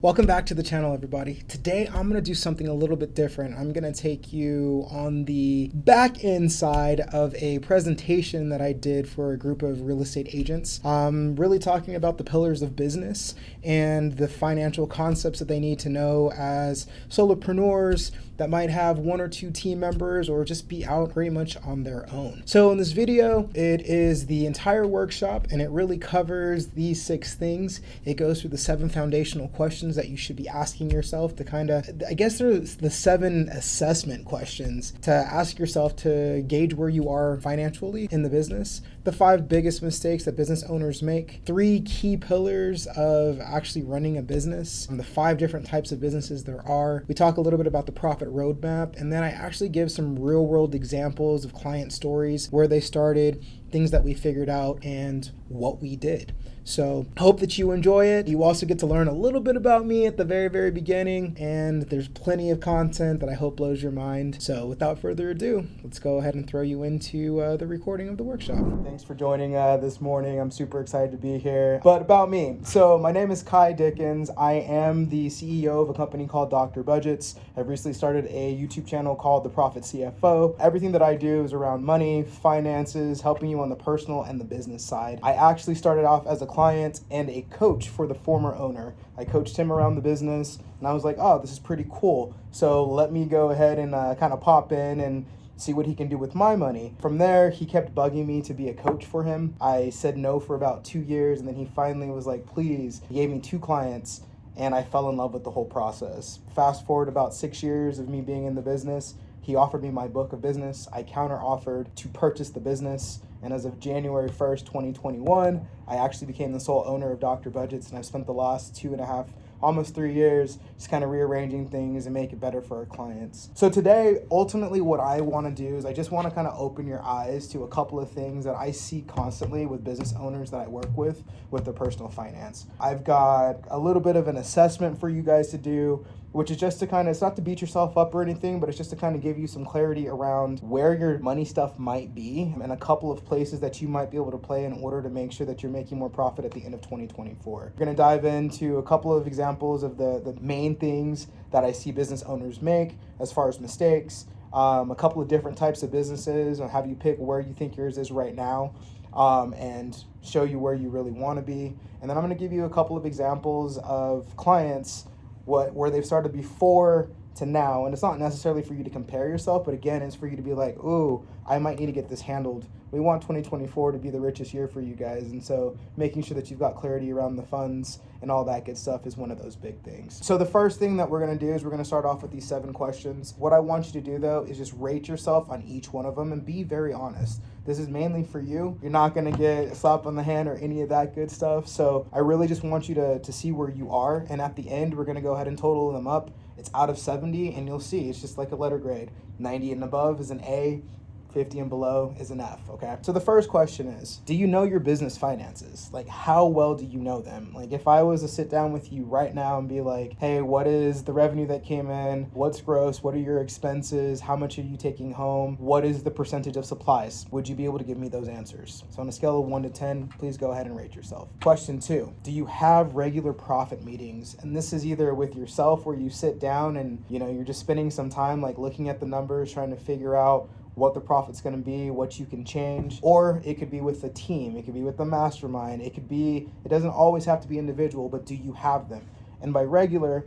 Welcome back to the channel, everybody. Today, I'm gonna do something a little bit different. I'm gonna take you on the back end side of a presentation that I did for a group of real estate agents. Really talking about the pillars of business and the financial concepts that they need to know as solopreneurs that might have one or two team members or just be out pretty much on their own. So in this video, it is the entire workshop and it really covers these 6 things. It goes through the 7 foundational questions that you should be asking yourself to I guess there's the 7 assessment questions to ask yourself to gauge where you are financially in the business, the 5 biggest mistakes that business owners make, 3 key pillars of actually running a business, and the 5 different types of businesses there are. We talk a little bit about the profit roadmap, and then I actually give some real world examples of client stories, where they started, things that we figured out, and what we did. So hope that you enjoy it. You also get to learn a little bit about me at the very beginning, and there's plenty of content that I hope blows your mind. So without further ado, let's go ahead and throw you into the recording of the workshop. Thanks for joining this morning. I'm super excited to be here. But about me. So my name is Kai Dickens. I am the CEO of a company called Dr. Budgets. I've recently started a YouTube channel called The Profit CFO. Everything that I do is around money, finances, helping you on the personal and the business side. I actually started off as a client and a coach for the former owner. I coached him around the business and I was like, oh, this is pretty cool. So let me go ahead and kind of pop in and see what he can do with my money. From there, he kept bugging me to be a coach for him. I said no for about 2 years, and then he finally was like, please. He gave me 2 clients and I fell in love with the whole process. Fast forward about 6 years of me being in the business, he offered me my book of business. I counter offered to purchase the business. And as of January 1st, 2021, I actually became the sole owner of Dr. Budgets, and I've spent the last 2.5, almost 3 years, just kind of rearranging things and make it better for our clients. So today, ultimately what I want to do is I just want to kind of open your eyes to a couple of things that I see constantly with business owners that I work with their personal finance. I've got a little bit of an assessment for you guys to do, which is just to kind of, it's not to beat yourself up or anything, but it's just to kind of give you some clarity around where your money stuff might be and a couple of places that you might be able to play in order to make sure that you're making more profit at the end of 2024. We're going to dive into a couple of examples of the main things that I see business owners make as far as mistakes, a couple of different types of businesses, and have you pick where you think yours is right now, and show you where you really want to be. And then I'm going to give you a couple of examples of clients where they've started before to now. And it's not necessarily for you to compare yourself, but again, it's for you to be like, ooh, I might need to get this handled. We want 2024 to be the richest year for you guys. And so making sure that you've got clarity around the funds and all that good stuff is one of those big things. So the first thing that we're going to do is we're going to start off with these 7 questions. What I want you to do though is just rate yourself on each one of them and be very honest. This is mainly for you. You're not going to get a slap on the hand or any of that good stuff. So I really just want you to see where you are. And at the end, we're going to go ahead and total them up. It's out of 70, and you'll see it's just like a letter grade. 90 and above is an A. 50 and below is an F, okay? So the first question is, do you know your business finances? Like, how well do you know them? Like, if I was to sit down with you right now and be like, hey, what is the revenue that came in? What's gross? What are your expenses? How much are you taking home? What is the percentage of supplies? Would you be able to give me those answers? So on a scale of 1 to 10, please go ahead and rate yourself. Question 2, do you have regular profit meetings? And this is either with yourself where you sit down and, you're just spending some time like looking at the numbers, trying to figure out what the profit's going to be, what you can change, or it could be with the team, it could be with the mastermind, it doesn't always have to be individual, but do you have them? And by regular,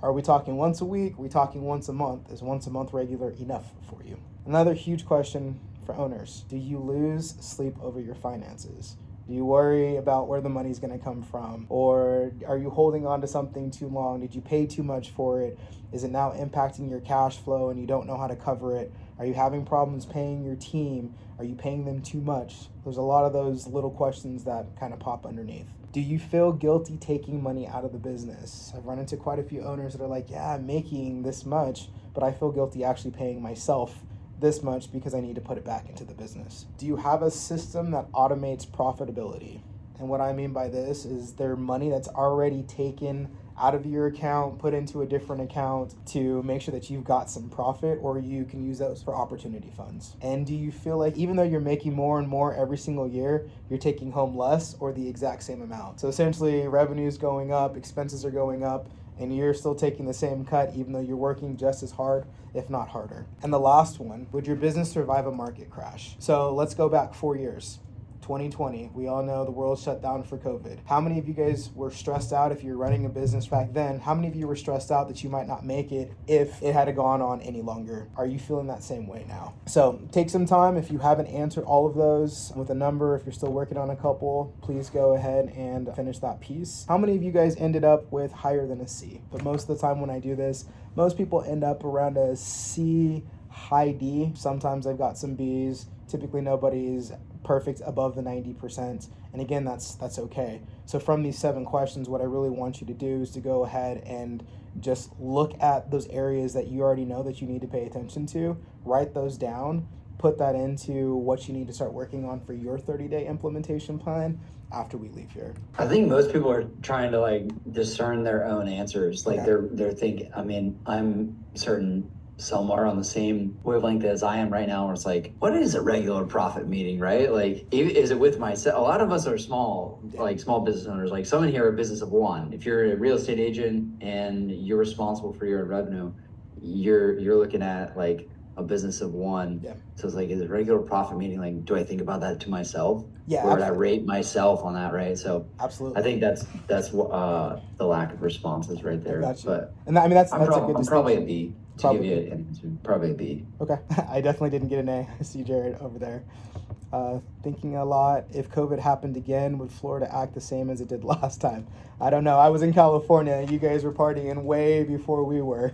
are we talking once a week? Are we talking once a month? Is once a month regular enough for you? Another huge question for owners, do you lose sleep over your finances? Do you worry about where the money's going to come from? Or are you holding on to something too long? Did you pay too much for it? Is it now impacting your cash flow and you don't know how to cover it? Are you having problems paying your team? Are you paying them too much? There's a lot of those little questions that kind of pop underneath. Do you feel guilty taking money out of the business? I've run into quite a few owners that are like, yeah, I'm making this much, but I feel guilty actually paying myself this much because I need to put it back into the business. Do you have a system that automates profitability? And what I mean by this is there money that's already taken out of your account, put into a different account to make sure that you've got some profit, or you can use those for opportunity funds. And do you feel like even though you're making more and more every single year, you're taking home less or the exact same amount? So essentially revenue's going up, expenses are going up, and you're still taking the same cut even though you're working just as hard, if not harder. And the last one, would your business survive a market crash? So let's go back 4 years. 2020, we all know the world shut down for COVID. How many of you guys were stressed out if you're running a business back then? How many of you were stressed out that you might not make it if it had gone on any longer? Are you feeling that same way now? So take some time. If you haven't answered all of those with a number, if you're still working on a couple, please go ahead and finish that piece. How many of you guys ended up with higher than a C? But most of the time when I do this, most people end up around a C, high D. Sometimes I've got some Bs. Typically nobody's perfect above the 90%. And again, that's okay. So from these 7 questions, what I really want you to do is to go ahead and just look at those areas that you already know that you need to pay attention to, write those down, put that into what you need to start working on for your 30-day implementation plan after we leave here. I think most people are trying to like discern their own answers. Like they're thinking, I mean, I'm certain some are on the same wavelength as I am right now, where it's like, what is a regular profit meeting, right? Like, is it with myself? A lot of us are small, like small business owners. Like someone here, a business of one. If you're a real estate agent and you're responsible for your revenue, you're looking at like a business of one. Yeah. So it's like, is it a regular profit meeting? Like, do I think about that to myself? Yeah. Or would I rate myself on that, right? So absolutely. I think that's what the lack of responses right there. I got you. But and that, I mean, that's a good I'm distinction. probably a B. To give you an answer, probably a B. Okay. I definitely didn't get an A. I see Jared over there. Thinking a lot. If COVID happened again, would Florida act the same as it did last time? I don't know. I was in California. You guys were partying way before we were.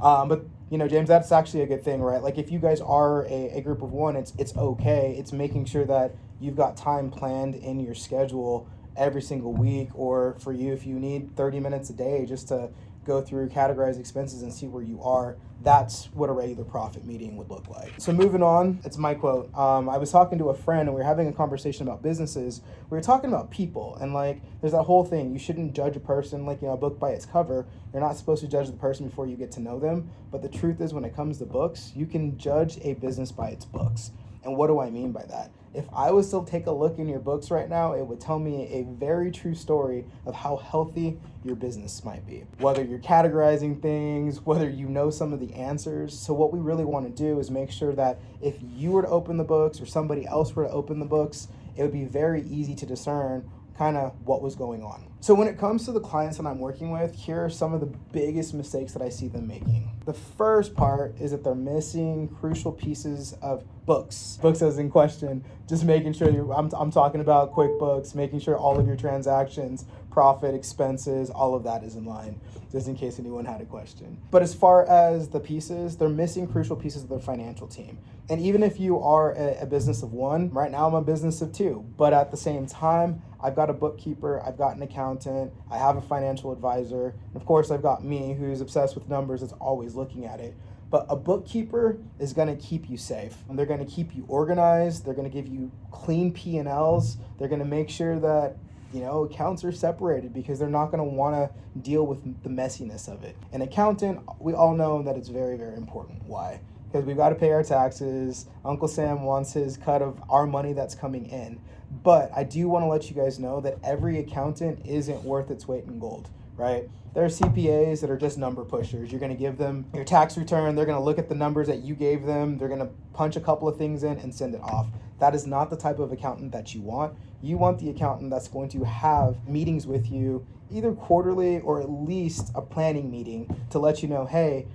But, you know, James, that's actually a good thing, right? Like if you guys are a group of one, it's okay. It's making sure that you've got time planned in your schedule every single week, or for you, if you need 30 minutes a day just to go through, categorize expenses and see where you are. That's what a regular profit meeting would look like. So moving on, it's my quote. I was talking to a friend and we were having a conversation about businesses. We were talking about people, and like there's that whole thing. You shouldn't judge a person like, you know, a book by its cover. You're not supposed to judge the person before you get to know them. But the truth is, when it comes to books, you can judge a business by its books. And what do I mean by that? If I was to take a look in your books right now, it would tell me a very true story of how healthy your business might be. Whether you're categorizing things, whether you know some of the answers. So what we really want to do is make sure that if you were to open the books or somebody else were to open the books, it would be very easy to discern kind of what was going on. So when it comes to the clients that I'm working with, here are some of the biggest mistakes that I see them making. The first part is that they're missing crucial pieces of books as in question, just making sure I'm talking about QuickBooks, making sure all of your transactions, profit, expenses, all of that is in line, just in case anyone had a question. But as far as the pieces, they're missing crucial pieces of their financial team. And even if you are a business of one, right now I'm a business of two, but at the same time, I've got a bookkeeper, I've got an accountant, I have a financial advisor, and of course I've got me who's obsessed with numbers, that's always looking at it. But a bookkeeper is gonna keep you safe, and they're gonna keep you organized, they're gonna give you clean P&Ls, they're gonna make sure that, you know, accounts are separated because they're not gonna wanna deal with the messiness of it. An accountant, we all know that it's very, very important. Why? Because we've gotta pay our taxes. Uncle Sam wants his cut of our money that's coming in. But I do wanna let you guys know that every accountant isn't worth its weight in gold, right? There are CPAs that are just number pushers. You're gonna give them your tax return, they're gonna look at the numbers that you gave them, they're gonna punch a couple of things in and send it off. That is not the type of accountant that you want. You want the accountant that's going to have meetings with you, either quarterly or at least a planning meeting to let you know, hey,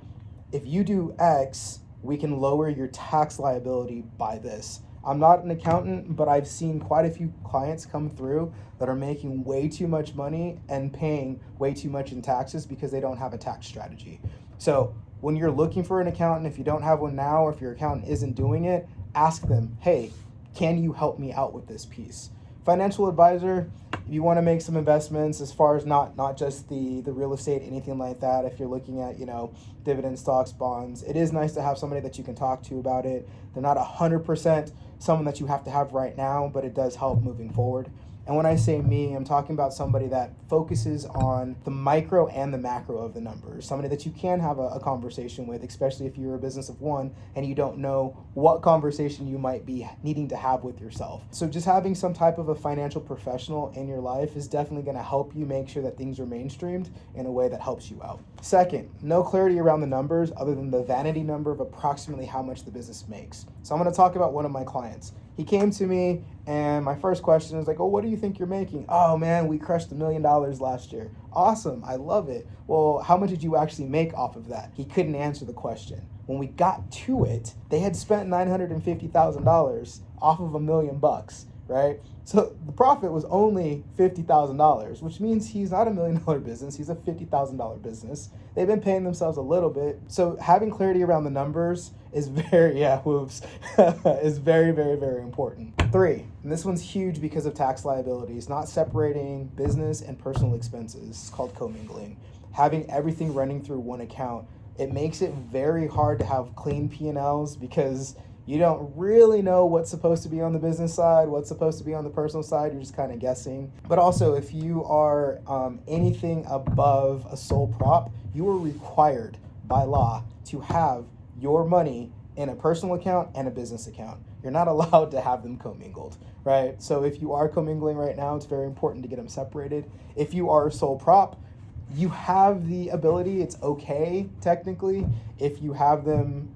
if you do X, we can lower your tax liability by this. I'm not an accountant, but I've seen quite a few clients come through that are making way too much money and paying way too much in taxes because they don't have a tax strategy. So when you're looking for an accountant, if you don't have one now, or if your accountant isn't doing it, ask them, hey, can you help me out with this piece? Financial advisor, if you want to make some investments as far as not just the real estate, anything like that, if you're looking at, you know, dividend stocks, bonds, it is nice to have somebody that you can talk to about it. They're not 100% someone that you have to have right now, but it does help moving forward. And when I say me, I'm talking about somebody that focuses on the micro and the macro of the numbers, somebody that you can have a conversation with, especially if you're a business of one and you don't know what conversation you might be needing to have with yourself. So just having some type of a financial professional in your life is definitely going to help you make sure that things are mainstreamed in a way that helps you out. Second, no clarity around the numbers other than the vanity number of approximately how much the business makes. So I'm going to talk about one of my clients. He came to me and my first question was like, oh, what do you think you're making? Oh man, we crushed $1 million last year. Awesome, I love it. Well, how much did you actually make off of that? He couldn't answer the question. When we got to it, they had spent $950,000 off of $1 million, right? So the profit was only $50,000, which means he's not $1 million business. He's a $50,000 business. They've been paying themselves a little bit. So having clarity around the numbers is very, is very, very, very important. 3, and this one's huge because of tax liabilities, not separating business and personal expenses. It's called commingling. Having everything running through one account, it makes it very hard to have clean P&Ls because you don't really know what's supposed to be on the business side, what's supposed to be on the personal side. You're just kind of guessing. But also, if you are anything above a sole prop, you are required by law to have your money in a personal account and a business account. You're not allowed to have them commingled, right? So if you are commingling right now, it's very important to get them separated. If you are a sole prop, you have the ability, it's okay technically, if you have them,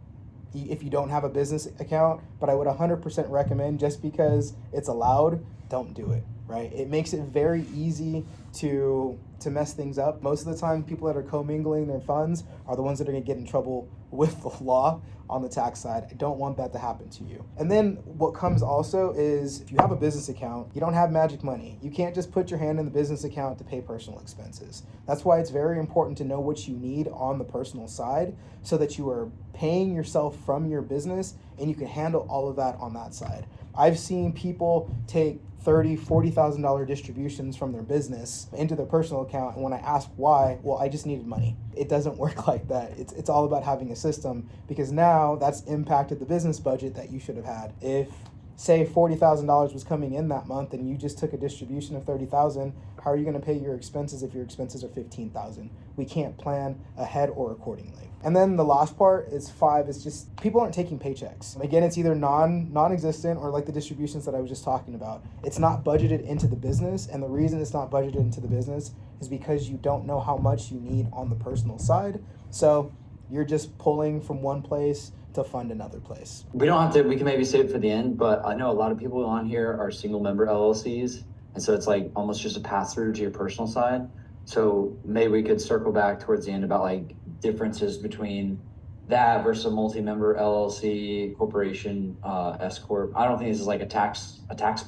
if you don't have a business account, but I would 100% recommend, just because it's allowed, don't do it, right? It makes it very easy to mess things up. Most of the time, people that are commingling their funds are the ones that are gonna get in trouble with the law on the tax side. I don't want that to happen to you. And then what comes also is, if you have a business account, you don't have magic money. You can't just put your hand in the business account to pay personal expenses. That's why it's very important to know what you need on the personal side so that you are paying yourself from your business and you can handle all of that on that side. I've seen people take $30,000-$40,000 distributions from their business into their personal account, and when I ask why, well, I just needed money. It doesn't work like that. It's all about having a system, because now that's impacted the business budget that you should have had. If, say, $40,000 was coming in that month and you just took a distribution of $30,000, how are you going to pay your expenses if your expenses are $15,000? We can't plan ahead or accordingly. And then the last part is 5, is just people aren't taking paychecks. Again, it's either non-existent or like the distributions that I was just talking about. It's not budgeted into the business, and the reason it's not budgeted into the business is because you don't know how much you need on the personal side. So you're just pulling from one place to fund another place. We don't have to, we can maybe save it for the end, but I know a lot of people on here are single member LLCs. And so it's like almost just a pass through to your personal side. So maybe we could circle back towards the end about like differences between that versus a multi-member LLC, corporation, S corp. I don't think this is like a tax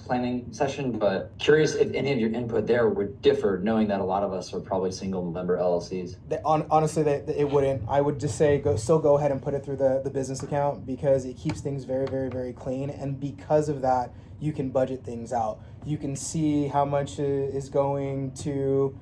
planning session, but curious if any of your input there would differ, knowing that a lot of us are probably single member LLCs. Honestly, it wouldn't. I would just say still go ahead and put it through the business account, because it keeps things very, very, very clean, and because of that, you can budget things out. You can see how much is going to,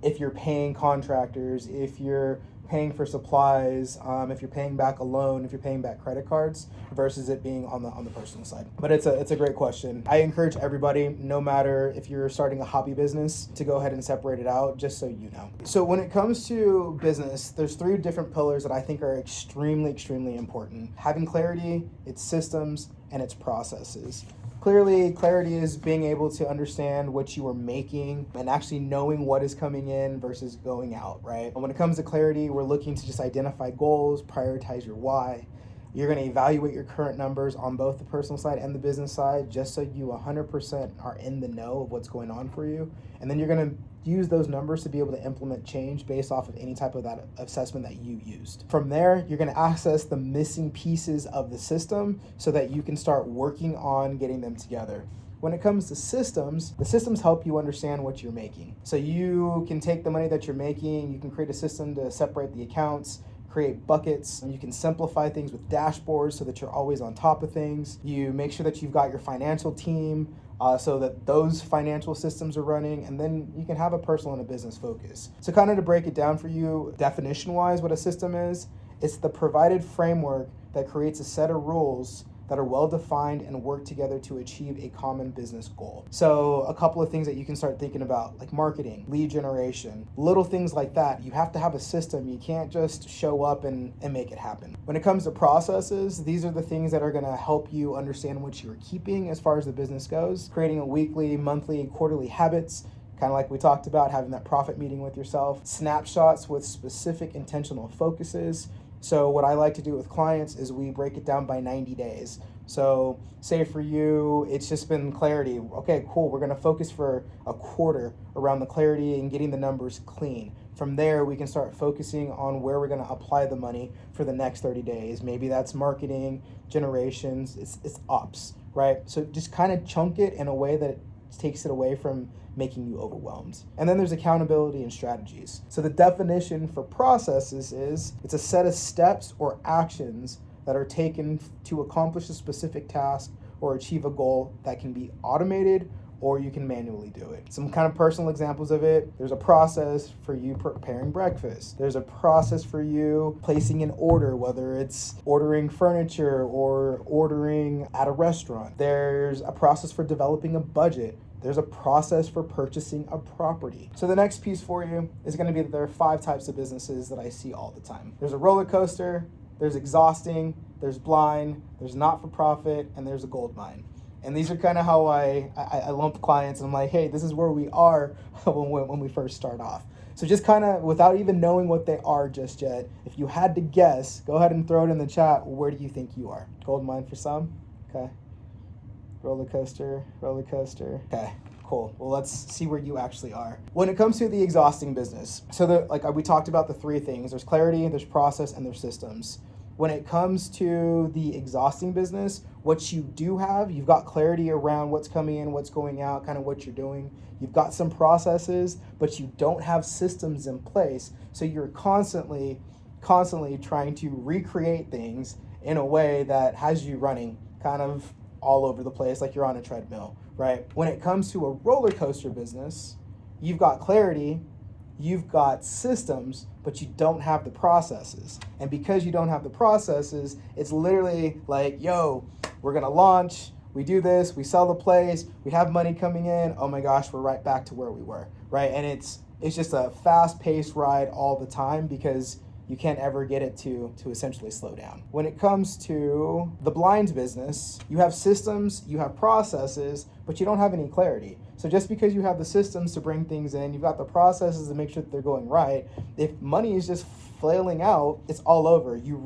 if you're paying contractors, if you're paying for supplies, if you're paying back a loan, if you're paying back credit cards, versus it being on the personal side. But it's a great question. I encourage everybody, no matter if you're starting a hobby business, to go ahead and separate it out, just so you know. So when it comes to business, there's 3 different pillars that I think are extremely, extremely important. Having clarity, its systems, and its processes. Clearly, clarity is being able to understand what you are making and actually knowing what is coming in versus going out, right? And when it comes to clarity, we're looking to just identify goals, prioritize your why. You're going to evaluate your current numbers on both the personal side and the business side, just so you 100% are in the know of what's going on for you. And then you're going to use those numbers to be able to implement change based off of any type of that assessment that you used. From there, you're going to access the missing pieces of the system so that you can start working on getting them together. When it comes to systems, the systems help you understand what you're making. So you can take the money that you're making, you can create a system to separate the accounts, create buckets, and you can simplify things with dashboards so that you're always on top of things. You make sure that you've got your financial team so that those financial systems are running, and then you can have a personal and a business focus. So kind of to break it down for you, definition-wise, what a system is, it's the provided framework that creates a set of rules that are well-defined and work together to achieve a common business goal. So a couple of things that you can start thinking about, like marketing, lead generation, little things like that. You have to have a system. You can't just show up and make it happen. When it comes to processes, these are the things that are going to help you understand what you're keeping as far as the business goes, creating a weekly, monthly, quarterly habits, kind of like we talked about, having that profit meeting with yourself, snapshots with specific intentional focuses. So what I like to do with clients is we break it down by 90 days. So say for you, it's just been clarity. Okay, cool. We're going to focus for a quarter around the clarity and getting the numbers clean. From there, we can start focusing on where we're going to apply the money for the next 30 days. Maybe that's marketing, generations, it's ops, right? So just kind of chunk it in a way that it takes it away from making you overwhelmed. And then there's accountability and strategies. So the definition for processes is it's a set of steps or actions that are taken to accomplish a specific task or achieve a goal that can be automated or you can manually do it. Some kind of personal examples of it. There's a process for you preparing breakfast. There's a process for you placing an order, whether it's ordering furniture or ordering at a restaurant. There's a process for developing a budget. There's a process for purchasing a property. So the next piece for you is going to be that there are 5 types of businesses that I see all the time. There's a roller coaster, there's exhausting, there's blind, there's not-for-profit, and there's a gold mine. And these are kind of how I lump clients, and I'm like, hey, this is where we are when we first start off. So just kind of, without even knowing what they are just yet, if you had to guess, go ahead and throw it in the chat. Where do you think you are? Gold mine for some? Okay. Roller coaster. Okay, cool. Well, let's see where you actually are. When it comes to the exhausting business, so like we talked about the 3 things. There's clarity, there's process, and there's systems. When it comes to the exhausting business, what you do have, you've got clarity around what's coming in, what's going out, kind of what you're doing. You've got some processes, but you don't have systems in place. So you're constantly trying to recreate things in a way that has you running kind of all over the place, like you're on a treadmill, right? When it comes to a roller coaster business, you've got clarity, you've got systems, but you don't have the processes. And because you don't have the processes, it's literally like, yo, we're gonna launch, we do this, we sell the place, we have money coming in, oh my gosh, we're right back to where we were, right? And it's just a fast-paced ride all the time because you can't ever get it to essentially slow down. When it comes to the blinds business, you have systems, you have processes, but you don't have any clarity. So just because you have the systems to bring things in, you've got the processes to make sure that they're going right, if money is just flailing out, it's all over. You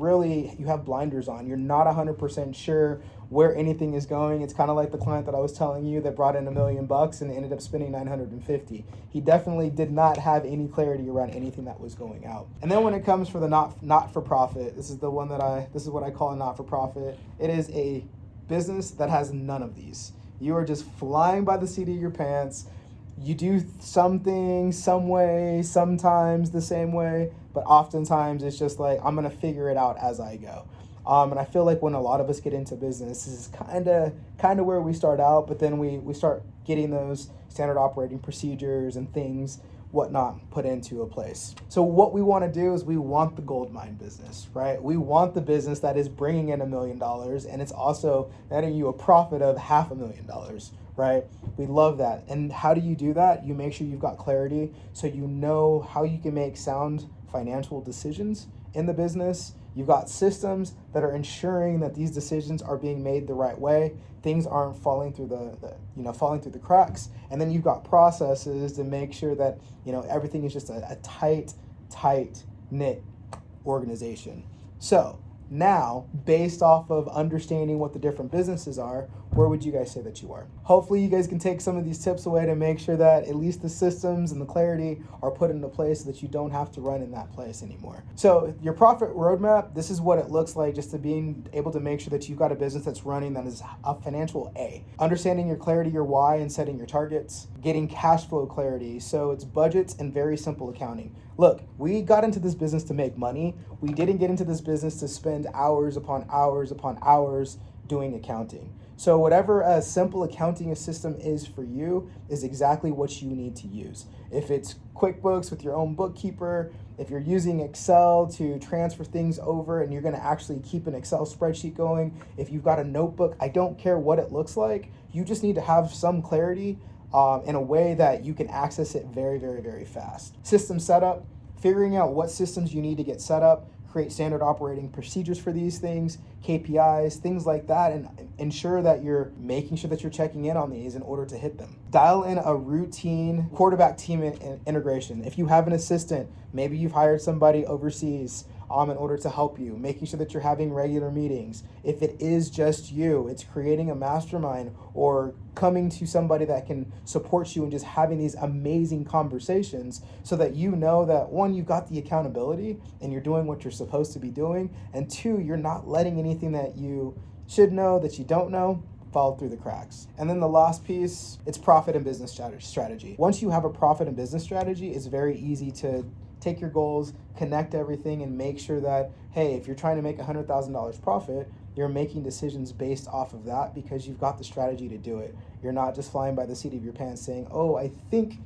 have blinders on. You're not 100% sure where anything is going. It's kind of like the client that I was telling you that brought in $1 million and ended up spending 950. He definitely did not have any clarity around anything that was going out. And then when it comes for the not-for-profit, this is what I call a not-for-profit. It is a business that has none of these. You are just flying by the seat of your pants. You do something, some way, sometimes the same way, but oftentimes it's just like, I'm gonna figure it out as I go. And I feel like when a lot of us get into business, this is kind of where we start out, but then we start getting those standard operating procedures and things, whatnot, put into a place. So what we want to do is we want the gold mine business, right? We want the business that is bringing in $1 million and it's also netting you a profit of $500,000, right? We love that. And how do you do that? You make sure you've got clarity so you know how you can make sound financial decisions in the business. You've got systems that are ensuring that these decisions are being made the right way. Things aren't falling through the cracks. And then you've got processes to make sure that, everything is just a tight knit organization. So now, based off of understanding what the different businesses are, where would you guys say that you are? Hopefully you guys can take some of these tips away to make sure that at least the systems and the clarity are put into place so that you don't have to run in that place anymore. So your profit roadmap, this is what it looks like, just to being able to make sure that you've got a business that's running that is a financial A. Understanding your clarity, your why, and setting your targets. Getting cash flow clarity, so it's budgets and very simple accounting. Look, we got into this business to make money. We didn't get into this business to spend hours upon hours upon hours doing accounting. So whatever a simple accounting system is for you is exactly what you need to use. If it's QuickBooks with your own bookkeeper, if you're using Excel to transfer things over and you're going to actually keep an Excel spreadsheet going, if you've got a notebook, I don't care what it looks like. You just need to have some clarity in a way that you can access it very, very, very fast. System setup, figuring out what systems you need to get set up, create standard operating procedures for these things, KPIs, things like that, and ensure that you're making sure that you're checking in on these in order to hit them. Dial in a routine quarterback team integration. If you have an assistant, maybe you've hired somebody overseas in order to help you, making sure that you're having regular meetings. If it is just you, it's creating a mastermind or coming to somebody that can support you and just having these amazing conversations so that you know that one, you've got the accountability and you're doing what you're supposed to be doing, and two, you're not letting anything that you should know that you don't know fall through the cracks. And then the last piece, it's profit and business strategy. Once you have a profit and business strategy, it's very easy to take your goals, connect everything, and make sure that, hey, if you're trying to make $100,000 profit, you're making decisions based off of that because you've got the strategy to do it. You're not just flying by the seat of your pants saying, oh, I think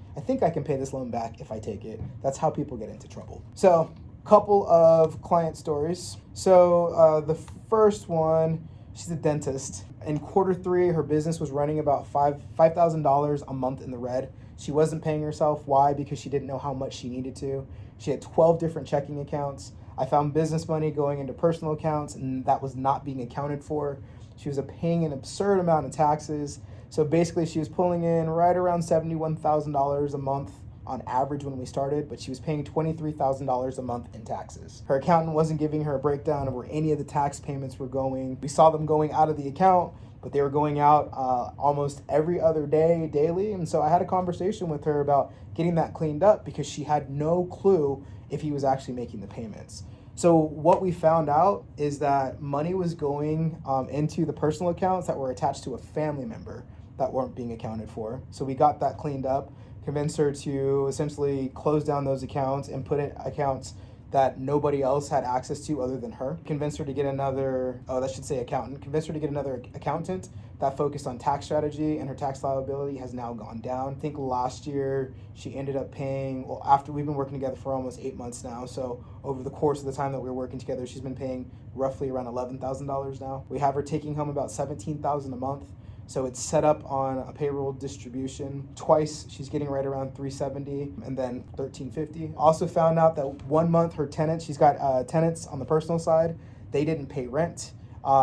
I can pay this loan back if I take it. That's how people get into trouble. So, couple of client stories. So the first one, she's a dentist. In Q3, her business was running about $5,000 a month in the red. She wasn't paying herself. Why? Because she didn't know how much she needed to. She had 12 different checking accounts. I found business money going into personal accounts, and that was not being accounted for. She was paying an absurd amount of taxes. So basically, she was pulling in right around $71,000 a month on average when we started, but she was paying $23,000 a month in taxes. Her accountant wasn't giving her a breakdown of where any of the tax payments were going. We saw them going out of the account, but they were going out almost every other day, daily. And so I had a conversation with her about getting that cleaned up because she had no clue if he was actually making the payments. So what we found out is that money was going into the personal accounts that were attached to a family member that weren't being accounted for. So we got that cleaned up, convinced her to essentially close down those accounts and put in accounts that nobody else had access to other than her. Convinced her to get another, convinced her to get another accountant that focused on tax strategy, and her tax liability has now gone down. I think last year she ended up paying, well, after we've been working together for almost 8 months now, so over the course of the time that we were working together, she's been paying roughly around $11,000 now. We have her taking home about $17,000 a month. So it's set up on a payroll distribution. Twice she's getting right around $370 and then $1,350. Also found out that 1 month her tenants, she's got tenants on the personal side, they didn't pay rent.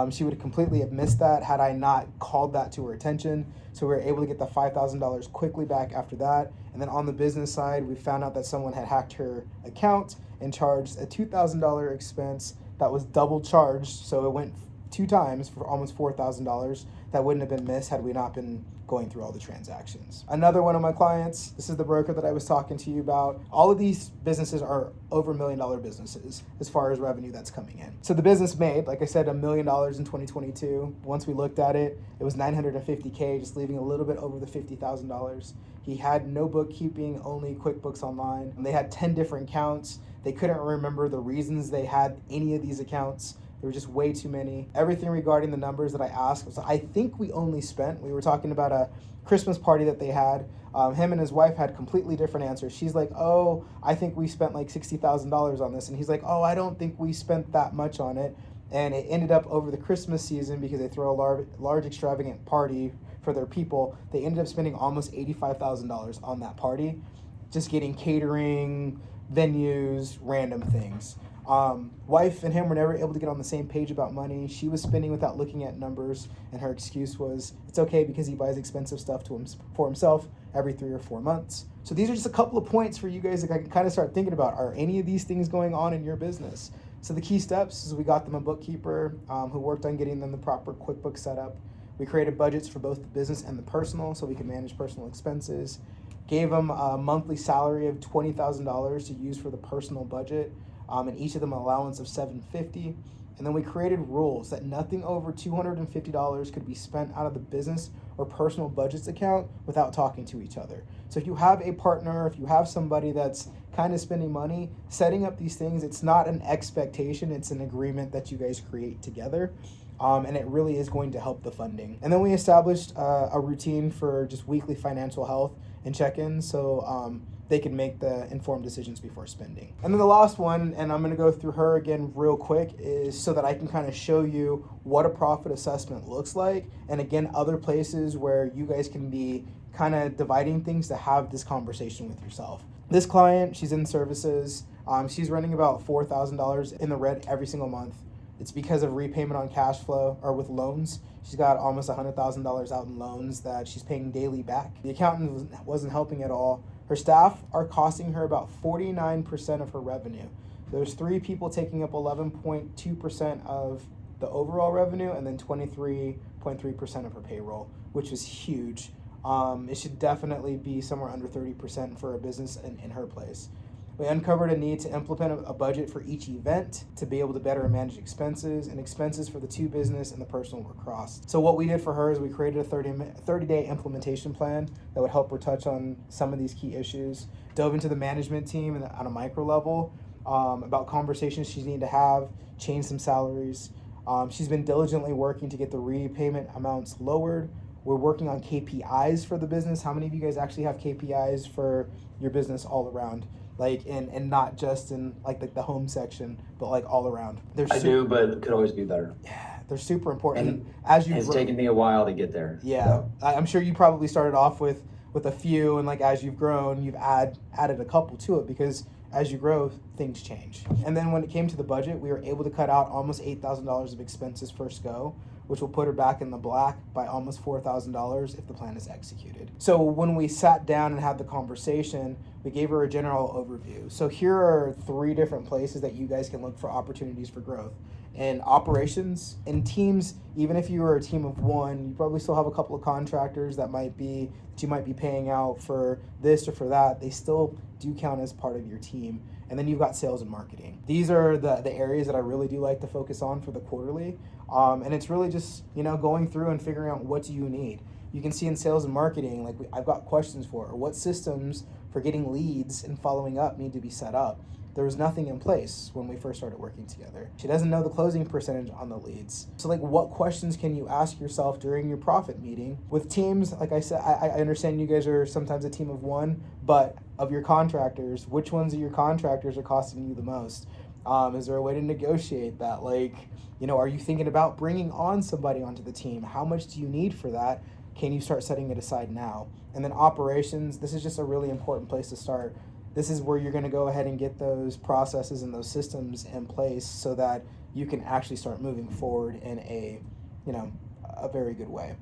She would completely have missed that had I not called that to her attention. So we were able to get the $5,000 quickly back after that. And then on the business side, we found out that someone had hacked her account and charged a $2,000 expense that was double charged. So it went 2 times for almost $4,000. That wouldn't have been missed had we not been going through all the transactions. Another one of my clients, this is the broker that I was talking to you about. All of these businesses are over $1 million businesses as far as revenue that's coming in. So the business made, like I said, $1 million in 2022. Once we looked at it, it was $950K, just leaving a little bit over the $50,000. He had no bookkeeping, only QuickBooks Online. And they had 10 different accounts. They couldn't remember the reasons they had any of these accounts. There were just way too many. Everything regarding the numbers that I asked was, I think we only spent, we were talking about a Christmas party that they had. Him and his wife had completely different answers. She's like, oh, I think we spent like $60,000 on this. And he's like, oh, I don't think we spent that much on it. And it ended up over the Christmas season, because they throw a large extravagant party for their people, they ended up spending almost $85,000 on that party, just getting catering, venues, random things. Wife and him were never able to get on the same page about money. She was spending without looking at numbers, and her excuse was, it's okay because he buys expensive stuff for himself every 3 or 4 months. So these are just a couple of points for you guys to kind of start thinking about. Are any of these things going on in your business? So the key steps is we got them a bookkeeper who worked on getting them the proper QuickBooks setup. We created budgets for both the business and the personal so we can manage personal expenses. Gave them a monthly salary of $20,000 to use for the personal budget. And each of them an allowance of $750. And then we created rules that nothing over $250 could be spent out of the business or personal budgets account without talking to each other. So if you have a partner, if you have somebody that's kind of spending money, setting up these things, it's not an expectation, it's an agreement that you guys create together. And it really is going to help the funding. And then we established a routine for just weekly financial health and check-ins, so they can make the informed decisions before spending. And then the last one, and I'm going to go through her again real quick, is so that I can kind of show you what a profit assessment looks like, and again, other places where you guys can be kind of dividing things to have this conversation with yourself. This client, she's in services. She's running about $4,000 in the red every single month. It's because of repayment on cash flow or with loans. She's got almost $100,000 out in loans that she's paying daily back. The accountant wasn't helping at all. Her staff are costing her about 49% of her revenue. There's 3 people taking up 11.2% of the overall revenue and then 23.3% of her payroll, which is huge. It should definitely be somewhere under 30% for a business in her place. We uncovered a need to implement a budget for each event to be able to better manage expenses, and expenses for the 2 business and the personal were crossed. So what we did for her is we created a 30-day implementation plan that would help her touch on some of these key issues, dove into the management team on a micro level, about conversations she needed to have, change some salaries. She's been diligently working to get the repayment amounts lowered. We're working on KPIs for the business. How many of you guys actually have KPIs for your business all around? Like, and not just in like the home section, but like all around. I do, but it could always be better. Yeah, they're super important. And as you it's grow, taken me a while to get there. Yeah, I'm sure you probably started off with a few, and like as you've grown, you've added a couple to it, because as you grow, things change. And then when it came to the budget, we were able to cut out almost $8,000 of expenses first go, which will put her back in the black by almost $4,000 if the plan is executed. So when we sat down and had the conversation, we gave her a general overview. So here are 3 different places that you guys can look for opportunities for growth. In operations, in teams, even if you were a team of 1, you probably still have a couple of contractors that you might be paying out for this or for that. They still do count as part of your team. And then you've got sales and marketing. These are the areas that I really do like to focus on for the quarterly. And it's really just, going through and figuring out what do you need. You can see in sales and marketing, like I've got questions for her. What systems for getting leads and following up need to be set up? There was nothing in place when we first started working together. She doesn't know the closing percentage on the leads. So what questions can you ask yourself during your profit meeting? With teams, like I said, I understand you guys are sometimes a team of 1, but of your contractors, which ones of your contractors are costing you the most? Is there a way to negotiate that? Are you thinking about bringing on somebody onto the team? How much do you need for that? Can you start setting it aside now? And then operations, this is just a really important place to start. This is where you're going to go ahead and get those processes and those systems in place so that you can actually start moving forward in a very good way.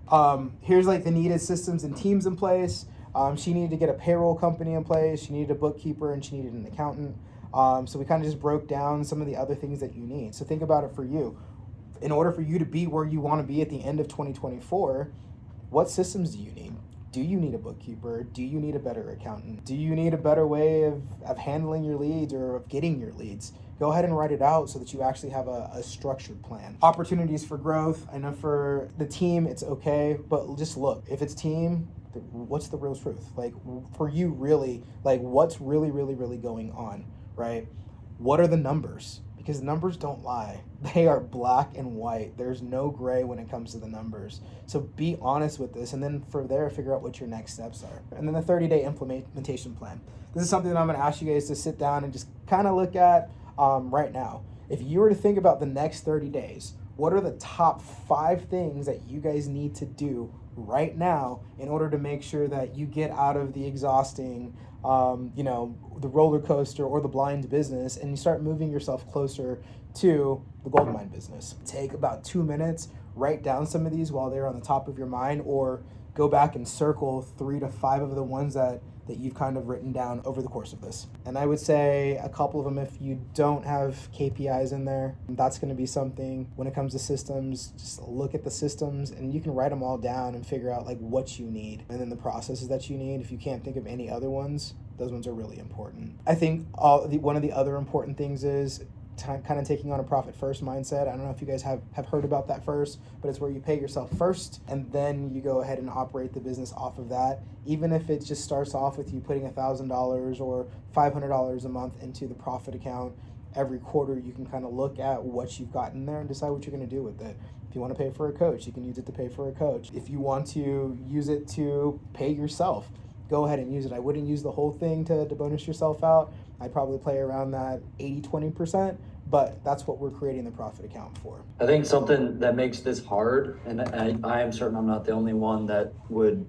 Here's the needed systems and teams in place. She needed to get a payroll company in place. She needed a bookkeeper, and she needed an accountant. So we kind of just broke down some of the other things that you need. So think about it for you. In order for you to be where you want to be at the end of 2024, what systems do you need? Do you need a bookkeeper? Do you need a better accountant? Do you need a better way of handling your leads or of getting your leads? Go ahead and write it out so that you actually have a structured plan. Opportunities for growth. I know for the team, it's okay, but just look, if it's team, what's the real truth? For you really, what's really, really, really going on, right? What are the numbers? Because numbers don't lie. They are black and white. There's no gray when it comes to the numbers. So be honest with this, and then from there, figure out what your next steps are. And then the 30-day implementation plan. This is something that I'm gonna ask you guys to sit down and just kind of look at right now. If you were to think about the next 30 days, what are the top 5 things that you guys need to do right now in order to make sure that you get out of the exhausting, the roller coaster or the blind business, and you start moving yourself closer to the gold mine business? Take about 2 minutes, write down some of these while they're on the top of your mind, or go back and circle 3 to 5 of the ones that you've kind of written down over the course of this. And I would say a couple of them, if you don't have KPIs in there, that's going to be something. When it comes to systems, just look at the systems and you can write them all down and figure out what you need. And then the processes that you need, if you can't think of any other ones, those ones are really important. I think one of the other important things is kind of taking on a profit first mindset. I don't know if you guys have heard about that first, but it's where you pay yourself first and then you go ahead and operate the business off of that. Even if it just starts off with you putting $1,000 or $500 a month into the profit account, every quarter you can kind of look at what you've got in there and decide what you're going to do with it. If you want to pay for a coach, you can use it to pay for a coach. If you want to use it to pay yourself, go ahead and use it. I wouldn't use the whole thing to bonus yourself out. I'd probably play around that 80-20%, but that's what we're creating the profit account for. I think something that makes this hard, and I am certain I'm not the only one that would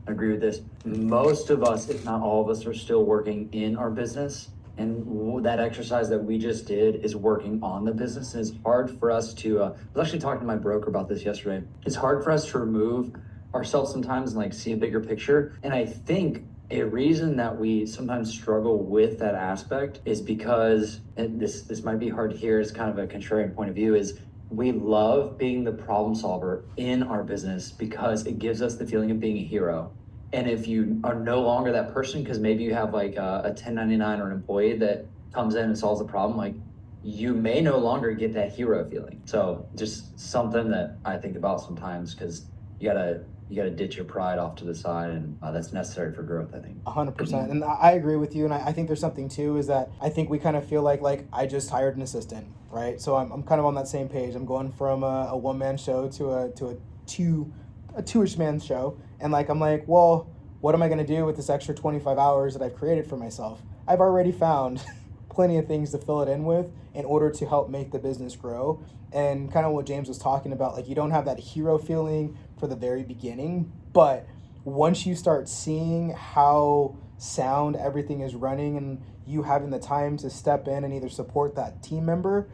agree with this. Most of us, if not all of us, are still working in our business. And that exercise that we just did is working on the business. And it's hard for us to, I was actually talking to my broker about this yesterday. It's hard for us to remove ourselves sometimes and like see a bigger picture. And I think a reason that we sometimes struggle with that aspect is because, and this might be hard to hear, it's kind of a contrarian point of view, is we love being the problem solver in our business because it gives us the feeling of being a hero. And if you are no longer that person, because maybe you have like a 1099 or an employee that comes in and solves the problem, like you may no longer get that hero feeling. So just something that I think about sometimes, because you gotta ditch your pride off to the side, and that's necessary for growth, I think. 100%. And I agree with you. And I think there's something too, is that I think we kind of feel like I just hired an assistant, right? So I'm kind of on that same page. I'm going from a one-man show to a two-ish man show. And like, I'm like, well, what am I going to do with this extra 25 hours that I've created for myself? I've already found plenty of things to fill it in with in order to help make the business grow. And kind of what James was talking about, like you don't have that hero feeling for the very beginning, but once you start seeing how sound everything is running and you having the time to step in and either support that team member,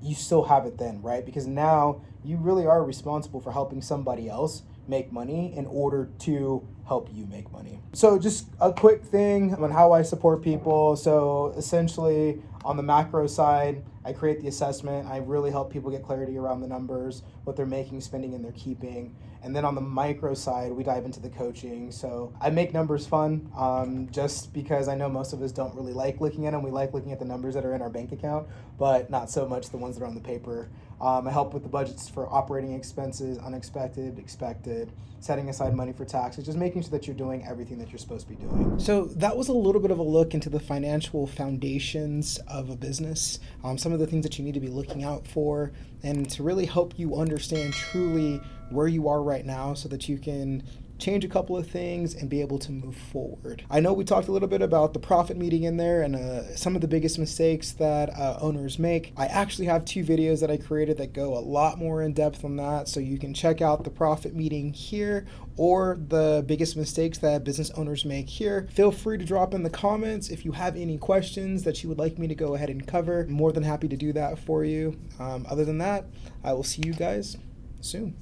you still have it then, right? Because now you really are responsible for helping somebody else make money in order to help you make money. So just a quick thing on how I support people. So essentially on the macro side, I create the assessment. I really help people get clarity around the numbers, what they're making, spending, and they're keeping. And then on the micro side, we dive into the coaching. So I make numbers fun, just because I know most of us don't really like looking at them. We like looking at the numbers that are in our bank account, but not so much the ones that are on the paper. I help with the budgets for operating expenses, unexpected, expected, setting aside money for taxes, just making sure that you're doing everything that you're supposed to be doing. So that was a little bit of a look into the financial foundations of a business, some of the things that you need to be looking out for, and to really help you understand truly where you are right now so that you can change a couple of things and be able to move forward. I know we talked a little bit about the profit meeting in there and some of the biggest mistakes that owners make. I actually have 2 videos that I created that go a lot more in depth on that, so you can check out the profit meeting here or the biggest mistakes that business owners make here. Feel free to drop in the comments if you have any questions that you would like me to go ahead and cover. I'm more than happy to do that for you. Other than that, I will see you guys soon.